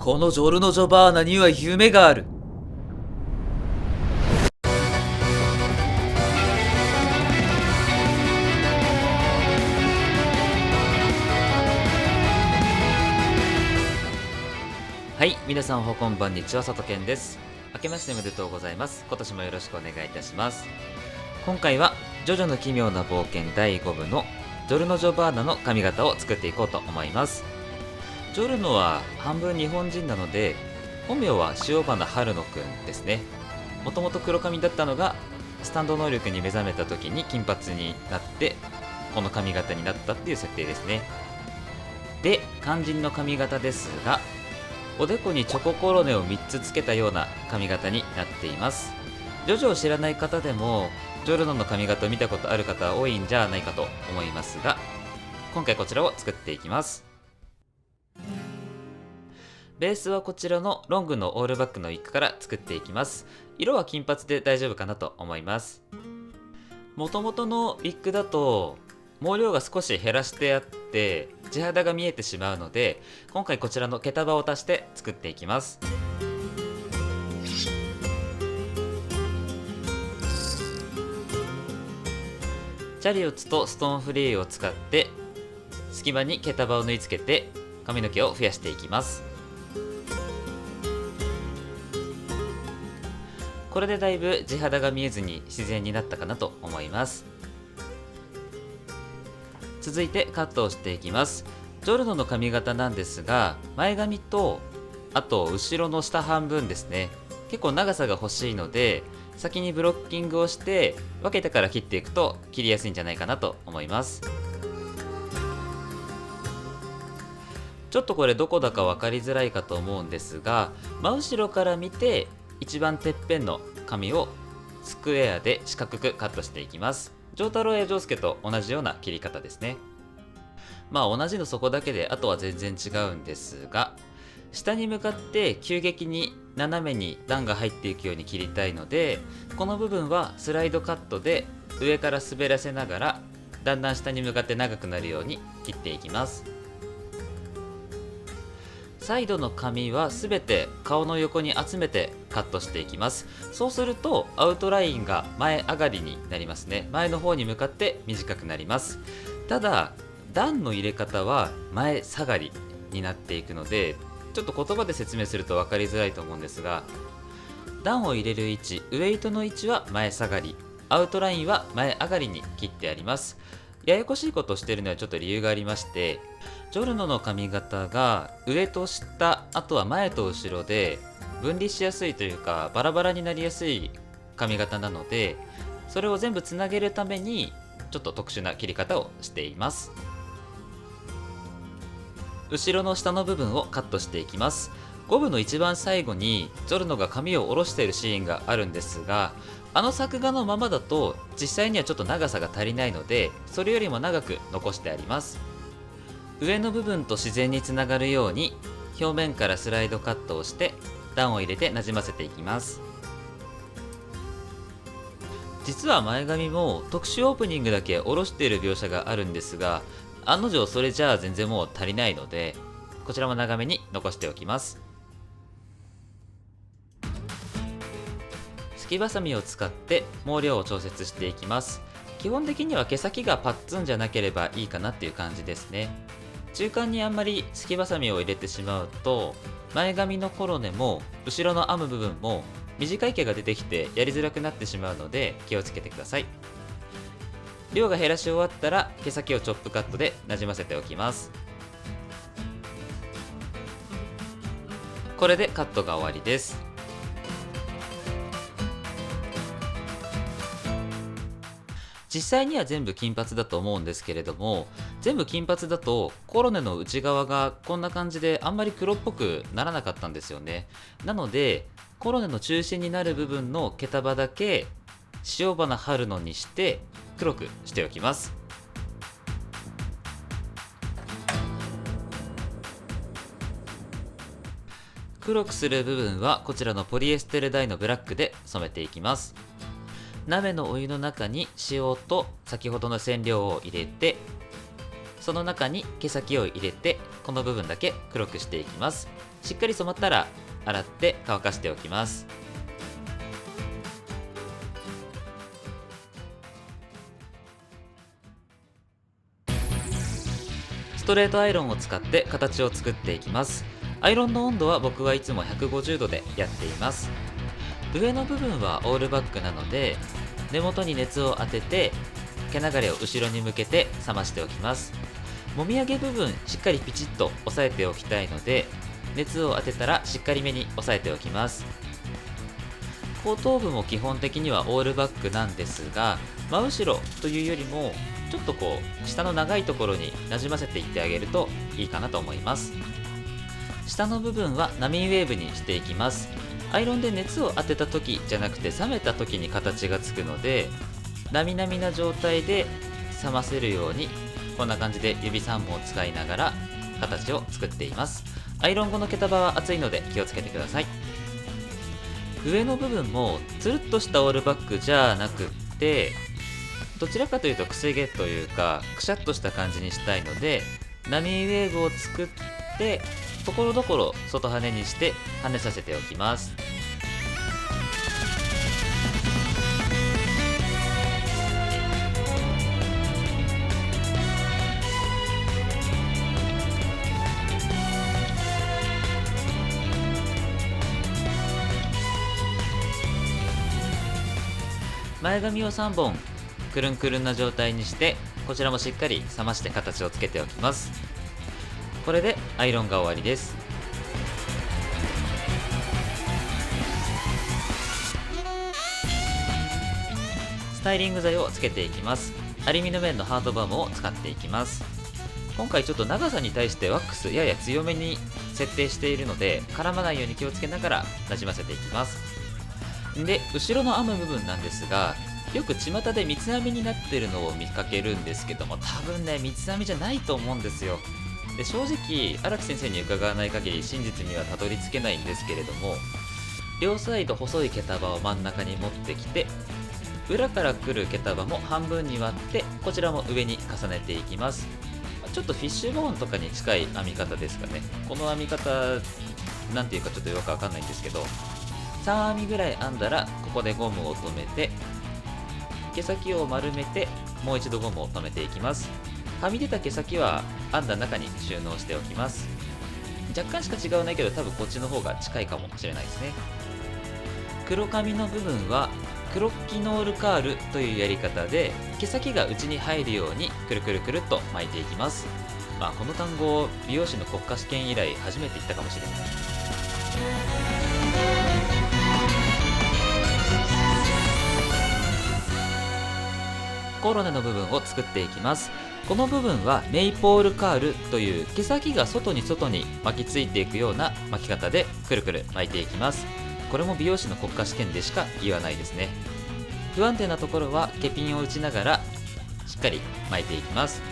このジョルノ・ジョバーナには夢がある。はい、皆さんこんばんにちは、さとけんです。明けましておめでとうございます。今年もよろしくお願いいたします。今回はジョジョの奇妙な冒険第5部のジョルノ・ジョバーナの髪型を作っていこうと思います。ジョルノは半分日本人なので、本名は塩花春野くんですね。もともと黒髪だったのがスタンド能力に目覚めた時に金髪になってこの髪型になったっていう設定ですね。で、肝心の髪型ですが、おでこにチョココロネを3つつけたような髪型になっています。ジョジョを知らない方でもジョルノの髪型を見たことある方は多いんじゃないかと思いますが、今回こちらを作っていきます。ベースはこちらのロングのオールバックのウィッグから作っていきます。色は金髪で大丈夫かなと思います。元々のウィッグだと毛量が少し減らしてあって地肌が見えてしまうので、今回こちらの毛束を足して作っていきます。チャリオッツとストーンフリーを使って隙間に毛束を縫い付けて髪の毛を増やしていきます。これでだいぶ地肌が見えずに自然になったかなと思います。続いてカットをしていきます。ジョルノの髪型なんですが、前髪とあと後ろの下半分ですね、結構長さが欲しいので先にブロッキングをして分けてから切っていくと切りやすいんじゃないかなと思います。ちょっとこれどこだか分かりづらいかと思うんですが、真後ろから見て一番てっぺんの髪をスクエアで四角くカットしていきます。丈太郎や丈介と同じような切り方ですね。同じのそこだけであとは全然違うんですが、下に向かって急激に斜めに段が入っていくように切りたいので、この部分はスライドカットで上から滑らせながらだんだん下に向かって長くなるように切っていきます。サイドの髪はすべて顔の横に集めてカットしていきます。そうするとアウトラインが前上がりになりますね。前の方に向かって短くなります。ただ段の入れ方は前下がりになっていくので、ちょっと言葉で説明すると分かりづらいと思うんですが、段を入れる位置、ウエイトの位置は前下がり、アウトラインは前上がりに切ってあります。ややこしいことをしているのはちょっと理由がありまして、ジョルノの髪型が上と下、あとは前と後ろで分離しやすいというかバラバラになりやすい髪型なので、それを全部つなげるためにちょっと特殊な切り方をしています。後ろの下の部分をカットしていきます。5部の一番最後にジョルノが髪を下ろしているシーンがあるんですが、あの作画のままだと実際にはちょっと長さが足りないので、それよりも長く残してあります。上の部分と自然につながるように表面からスライドカットをして段を入れてなじませていきます。実は前髪も特殊オープニングだけ下ろしている描写があるんですが、案の定それじゃあ全然もう足りないので、こちらも長めに残しておきます。すきばさみを使って毛量を調節していきます。基本的には毛先がパッツンじゃなければいいかなっていう感じですね。中間にあんまりすきばさみを入れてしまうと、前髪のコロネも後ろの編む部分も短い毛が出てきてやりづらくなってしまうので気をつけてください。量が減らし終わったら毛先をチョップカットでなじませておきます。これでカットが終わりです。実際には全部金髪だと思うんですけれども、全部金髪だとコロネの内側がこんな感じであんまり黒っぽくならなかったんですよね。なのでコロネの中心になる部分の毛束だけ塩花春野にして黒くしておきます。黒くする部分はこちらのポリエステルダイのブラックで染めていきます。鍋のお湯の中に塩と先ほどの染料を入れてその中に毛先を入れてこの部分だけ黒くしていきます。しっかり染まったら洗って乾かしておきます。ストレートアイロンを使って形を作っていきます。アイロンの温度は僕はいつも150度でやっています。上の部分はオールバックなので根元に熱を当てて毛流れを後ろに向けて冷ましておきます。もみあげ部分しっかりピチッと押さえておきたいので熱を当てたらしっかりめに押さえておきます。後頭部も基本的にはオールバックなんですが、真後ろというよりもちょっと下の長いところになじませていってあげるといいかなと思います。下の部分は波ウェーブにしていきます。アイロンで熱を当てた時じゃなくて冷めた時に形がつくので、なみなみな状態で冷ませるようにこんな感じで指3本を使いながら形を作っています。アイロン後の毛束は熱いので気をつけてください。上の部分もつるっとしたオールバックじゃなくってどちらかというとくせ毛というかくしゃっとした感じにしたいので、波ウェーブを作ってところどころ外跳ねにして跳ねさせておきます。前髪を3本くるんくるんな状態にしてこちらもしっかり冷まして形をつけておきます。これでアイロンが終わりです。スタイリング剤をつけていきます。アルミの面のハードバームを使っていきます。今回ちょっと長さに対してワックスやや強めに設定しているので絡まないように気をつけながらなじませていきます。で、後ろの編む部分なんですが、よく巷で三つ編みになってるのを見かけるんですけども、多分ね三つ編みじゃないと思うんですよ。で、正直荒木先生に伺わない限り真実にはたどり着けないんですけれども、両サイド細い毛束を真ん中に持ってきて裏から来る毛束も半分に割ってこちらも上に重ねていきます。ちょっとフィッシュボーンとかに近い編み方ですかね。この編み方なんていうかちょっとよくわかんないんですけど、3編みぐらい編んだらここでゴムを留めて毛先を丸めてもう一度ゴムを留めていきます。はみ出た毛先は編んだ中に収納しておきます。若干しか違わないけど多分こっちの方が近いかもしれないですね。黒髪の部分はクロッキノールカールというやり方で毛先が内に入るようにくるくるくるっと巻いていきます。この単語美容師の国家試験以来初めて言ったかもしれない。コロネの部分を作っていきます。この部分はメイポールカールという毛先が外に巻きついていくような巻き方でくるくる巻いていきます。これも美容師の国家試験でしか言わないですね。不安定なところは毛ピンを打ちながらしっかり巻いていきます。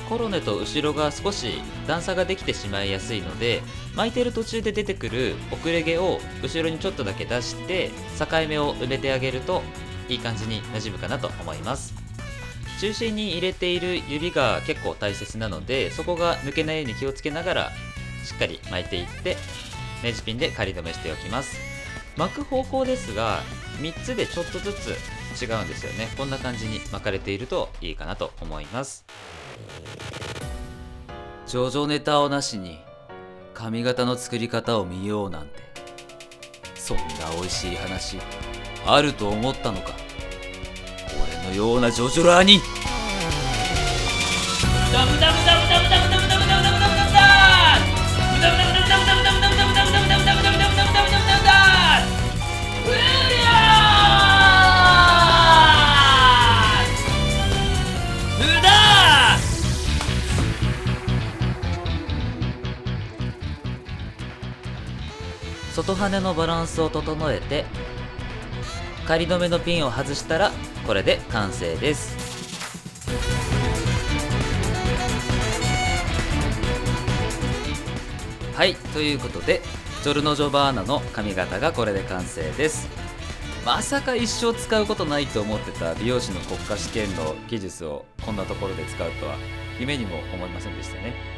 コロネと後ろが少し段差ができてしまいやすいので、巻いている途中で出てくる遅れ毛を後ろにちょっとだけ出して境目を埋めてあげるといい感じになじむかなと思います。中心に入れている指が結構大切なので、そこが抜けないように気をつけながらしっかり巻いていってネジピンで仮止めしておきます。巻く方向ですが3つでちょっとずつ違うんですよね。こんな感じに巻かれているといいかなと思います。ジョジョネタをなしに髪型の作り方を見ようなんて、そんな美味しい話あると思ったのか、俺のようなジョジョラーに。外羽のバランスを整えて仮止めのピンを外したらこれで完成です。はい、ということでジョルノ・ジョバーナの髪型がこれで完成です。まさか一生使うことないと思ってた美容師の国家試験の技術をこんなところで使うとは夢にも思いませんでしたね。